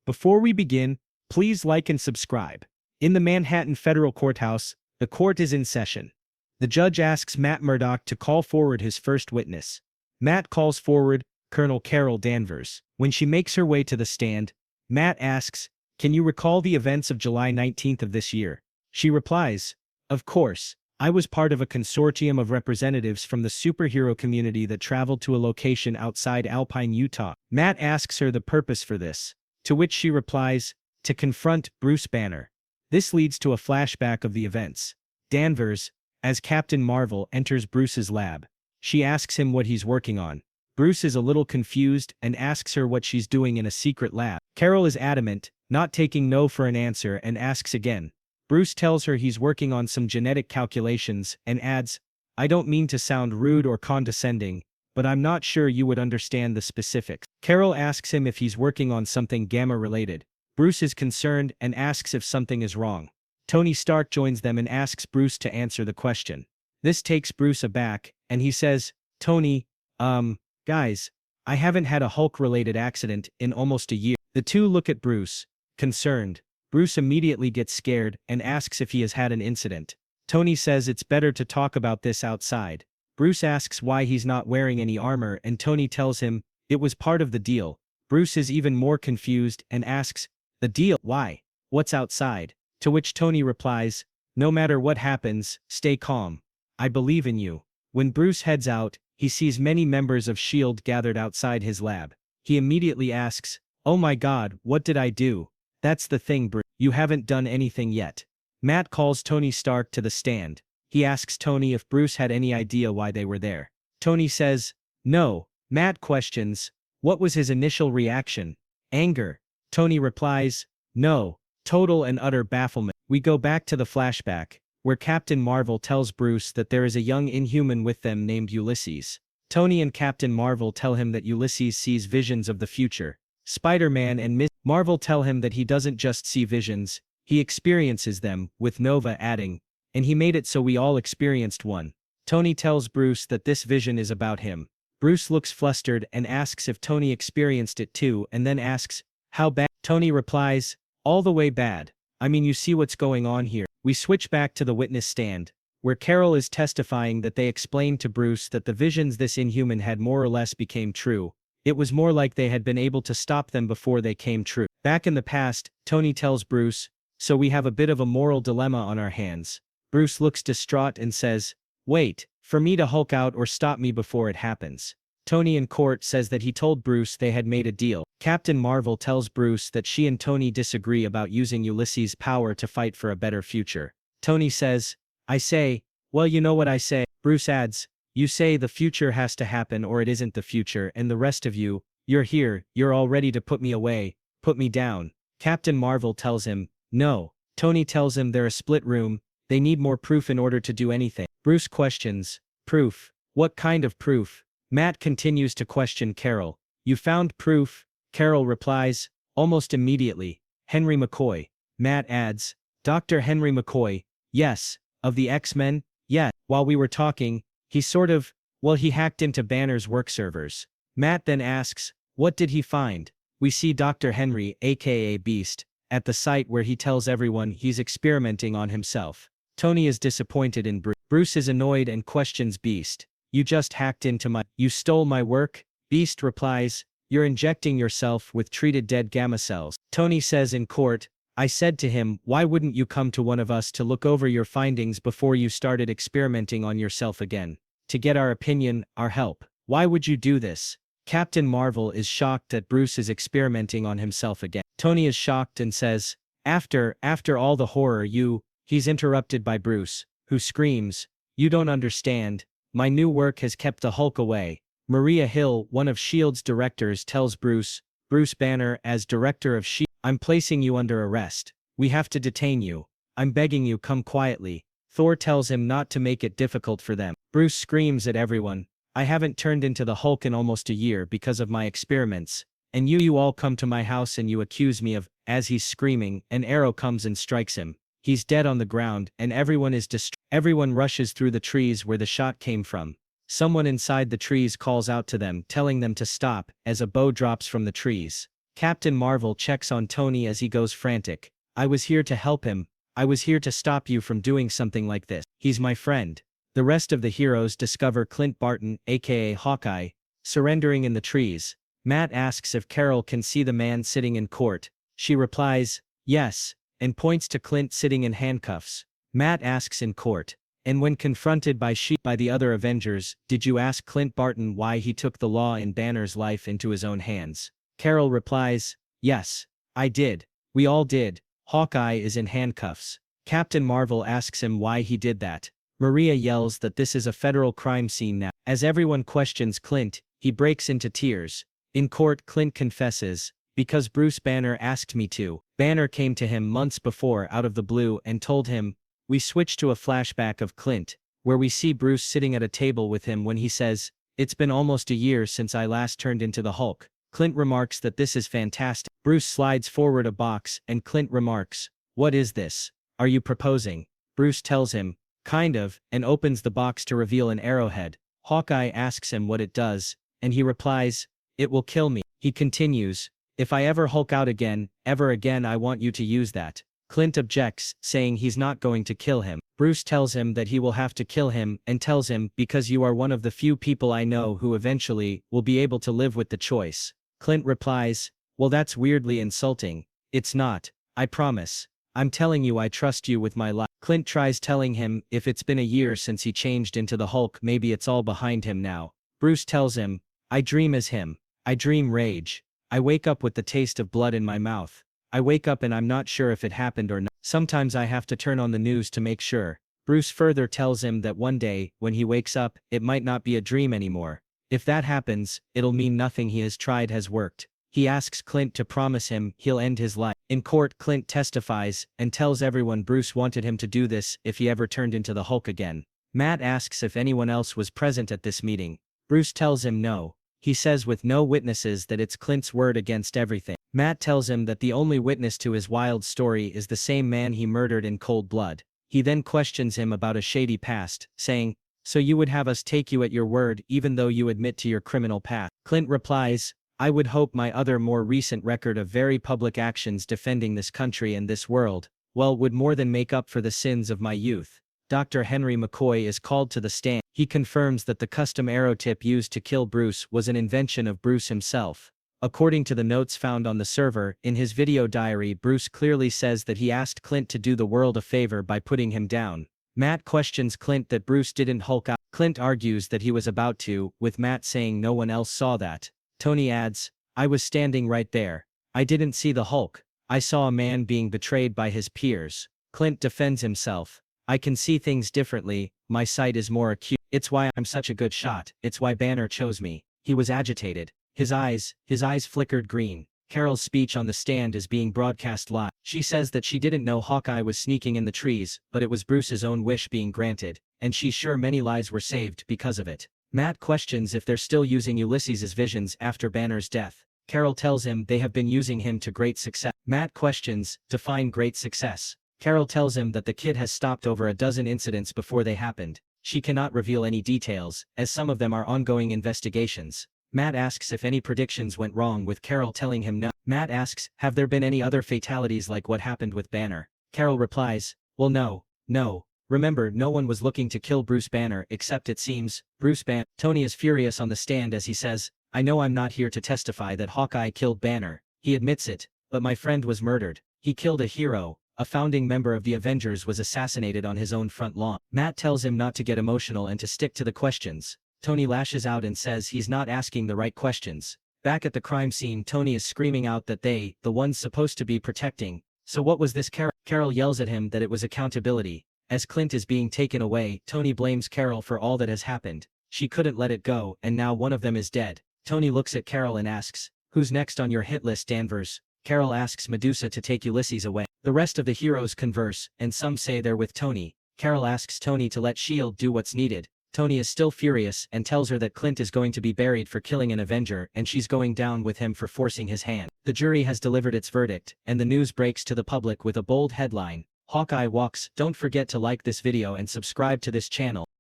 Before we begin, please like and subscribe. In the Manhattan Federal Courthouse, the court is in session. The judge asks Matt Murdock to call forward his first witness. Matt calls forward Colonel Carol Danvers. When she makes her way to the stand, Matt asks, "Can you recall the events of July 19th of this year?" She replies, "Of course. I was part of a consortium of representatives from the superhero community that traveled to a location outside Alpine, Utah." Matt asks her the purpose for this, to which she replies, "To confront Bruce Banner." This leads to a flashback of the events. Danvers, as Captain Marvel, enters Bruce's lab. She asks him what he's working on. Bruce is a little confused and asks her what she's doing in a secret lab. Carol is adamant, not taking no for an answer, and asks again. Bruce tells her he's working on some genetic calculations and adds, "I don't mean to sound rude or condescending, but I'm not sure you would understand the specifics." Carol asks him if he's working on something gamma-related. Bruce is concerned and asks if something is wrong. Tony Stark joins them and asks Bruce to answer the question. This takes Bruce aback, and he says, "Tony, guys, I haven't had a Hulk-related accident in almost a year." The two look at Bruce, concerned. Bruce immediately gets scared and asks if he has had an incident. Tony says it's better to talk about this outside. Bruce asks why he's not wearing any armor, and Tony tells him it was part of the deal. Bruce is even more confused and asks, "The deal? Why? What's outside?" To which Tony replies, "No matter what happens, stay calm. I believe in you." When Bruce heads out, he sees many members of S.H.I.E.L.D. gathered outside his lab. He immediately asks, "Oh my God, what did I do?" "That's the thing, Bruce. You haven't done anything yet." Matt calls Tony Stark to the stand. He asks Tony if Bruce had any idea why they were there. Tony says, "No." Matt questions, "What was his initial reaction? Anger?" Tony replies, "No. Total and utter bafflement." We go back to the flashback, where Captain Marvel tells Bruce that there is a young Inhuman with them named Ulysses. Tony and Captain Marvel tell him that Ulysses sees visions of the future. Spider-Man and Ms. Marvel tell him that he doesn't just see visions, he experiences them, with Nova adding, "And he made it so we all experienced one." Tony tells Bruce that this vision is about him. Bruce looks flustered and asks if Tony experienced it too, and then asks, "How bad?" Tony replies, "All the way bad. I mean, you see what's going on here." We switch back to the witness stand, where Carol is testifying that they explained to Bruce that the visions this Inhuman had more or less became true. It was more like they had been able to stop them before they came true. Back in the past, Tony tells Bruce, "So we have a bit of a moral dilemma on our hands." Bruce looks distraught and says, "Wait, for me to Hulk out or stop me before it happens." Tony in court says that he told Bruce they had made a deal. Captain Marvel tells Bruce that she and Tony disagree about using Ulysses' power to fight for a better future. Tony says, "I say, well, you know what I say." Bruce adds, "You say the future has to happen or it isn't the future, and the rest of you, you're here, you're all ready to put me away, put me down." Captain Marvel tells him, "No." Tony tells him they're a split room, they need more proof in order to do anything. Bruce questions, "Proof? What kind of proof?" Matt continues to question Carol. "You found proof?" Carol replies, "Almost immediately. Henry McCoy." Matt adds, "Dr. Henry McCoy, yes, of the X-Men, yeah." While we were talking, he he hacked into Banner's work servers. Matt then asks, "What did he find?" We see Dr. Henry, aka Beast, at the site where he tells everyone he's experimenting on himself. Tony is disappointed in Bruce. Bruce is annoyed and questions Beast. "You just hacked into you stole my work?" Beast replies, "You're injecting yourself with treated dead gamma cells." Tony says in court, "I said to him, why wouldn't you come to one of us to look over your findings before you started experimenting on yourself again? To get our opinion, our help. Why would you do this?" Captain Marvel is shocked that Bruce is experimenting on himself again. Tony is shocked and says, after all the horror he's interrupted by Bruce, who screams, "You don't understand. My new work has kept the Hulk away." Maria Hill, one of S.H.I.E.L.D.'s directors, tells Bruce Banner, as director of S.H.I.E.L.D., "I'm placing you under arrest. We have to detain you. I'm begging you, come quietly." Thor tells him not to make it difficult for them. Bruce screams at everyone, "I haven't turned into the Hulk in almost a year because of my experiments, and you all come to my house and you accuse me of..." As he's screaming, an arrow comes and strikes him. He's dead on the ground, and everyone is distraught. Everyone rushes through the trees where the shot came from. Someone inside the trees calls out to them, telling them to stop, as a bow drops from the trees. Captain Marvel checks on Tony as he goes frantic. I was here to help him. I was here to stop you from doing something like this. He's my friend. The rest of the heroes discover Clint Barton, aka Hawkeye, surrendering in the trees. Matt asks if Carol can see the man sitting in court. She replies, yes, and points to Clint sitting in handcuffs. Matt asks in court, and when confronted by the other Avengers, did you ask Clint Barton why he took the law in Banner's life into his own hands? Carol replies, yes, I did. We all did. Hawkeye is in handcuffs. Captain Marvel asks him why he did that. Maria yells that this is a federal crime scene now. As everyone questions Clint, he breaks into tears. In court, Clint confesses, because Bruce Banner asked me to. Banner came to him months before out of the blue and told him. We switch to a flashback of Clint, where we see Bruce sitting at a table with him when he says, it's been almost a year since I last turned into the Hulk. Clint remarks that this is fantastic. Bruce slides forward a box and Clint remarks, what is this? Are you proposing? Bruce tells him, kind of, and opens the box to reveal an arrowhead. Hawkeye asks him what it does, and he replies, it will kill me. He continues, if I ever Hulk out again, ever again I want you to use that. Clint objects, saying he's not going to kill him. Bruce tells him that he will have to kill him and tells him because you are one of the few people I know who eventually will be able to live with the choice. Clint replies, well that's weirdly insulting. It's not. I promise. I'm telling you I trust you with my life. Clint tries telling him if it's been a year since he changed into the Hulk maybe it's all behind him now. Bruce tells him, I dream as him. I dream rage. I wake up with the taste of blood in my mouth. I wake up and I'm not sure if it happened or not. Sometimes I have to turn on the news to make sure. Bruce further tells him that one day, when he wakes up, it might not be a dream anymore. If that happens, it'll mean nothing he has tried has worked. He asks Clint to promise him he'll end his life. In court, Clint testifies and tells everyone Bruce wanted him to do this if he ever turned into the Hulk again. Matt asks if anyone else was present at this meeting. Bruce tells him no. He says with no witnesses that it's Clint's word against everything. Matt tells him that the only witness to his wild story is the same man he murdered in cold blood. He then questions him about a shady past, saying, so you would have us take you at your word even though you admit to your criminal past? Clint replies, I would hope my other more recent record of very public actions defending this country and this world, well, would more than make up for the sins of my youth. Dr. Henry McCoy is called to the stand. He confirms that the custom arrow tip used to kill Bruce was an invention of Bruce himself. According to the notes found on the server, in his video diary Bruce clearly says that he asked Clint to do the world a favor by putting him down. Matt questions Clint that Bruce didn't Hulk out. Clint argues that he was about to, with Matt saying no one else saw that. Tony adds, I was standing right there. I didn't see the Hulk. I saw a man being betrayed by his peers. Clint defends himself. I can see things differently, my sight is more acute. It's why I'm such a good shot. It's why Banner chose me. He was agitated. His eyes flickered green. Carol's speech on the stand is being broadcast live. She says that she didn't know Hawkeye was sneaking in the trees, but it was Bruce's own wish being granted, and she's sure many lives were saved because of it. Matt questions if they're still using Ulysses's visions after Banner's death. Carol tells him they have been using him to great success. Matt questions, define great success. Carol tells him that the kid has stopped over a dozen incidents before they happened. She cannot reveal any details, as some of them are ongoing investigations. Matt asks if any predictions went wrong with Carol telling him no. Matt asks, have there been any other fatalities like what happened with Banner? Carol replies, well no. Remember, no one was looking to kill Bruce Banner except it seems, Bruce Banner. Tony is furious on the stand as he says, I know I'm not here to testify that Hawkeye killed Banner. He admits it, but my friend was murdered. He killed a hero. A founding member of the Avengers was assassinated on his own front lawn. Matt tells him not to get emotional and to stick to the questions. Tony lashes out and says he's not asking the right questions. Back at the crime scene, Tony is screaming out that they, the ones supposed to be protecting. So what was this? Carol yells at him that it was accountability. As Clint is being taken away, Tony blames Carol for all that has happened. She couldn't let it go, and now one of them is dead. Tony looks at Carol and asks, who's next on your hit list, Danvers? Carol asks Medusa to take Ulysses away. The rest of the heroes converse, and some say they're with Tony. Carol asks Tony to let S.H.I.E.L.D. do what's needed. Tony is still furious and tells her that Clint is going to be buried for killing an Avenger and she's going down with him for forcing his hand. The jury has delivered its verdict, and the news breaks to the public with a bold headline, Hawkeye walks. Don't forget to like this video and subscribe to this channel.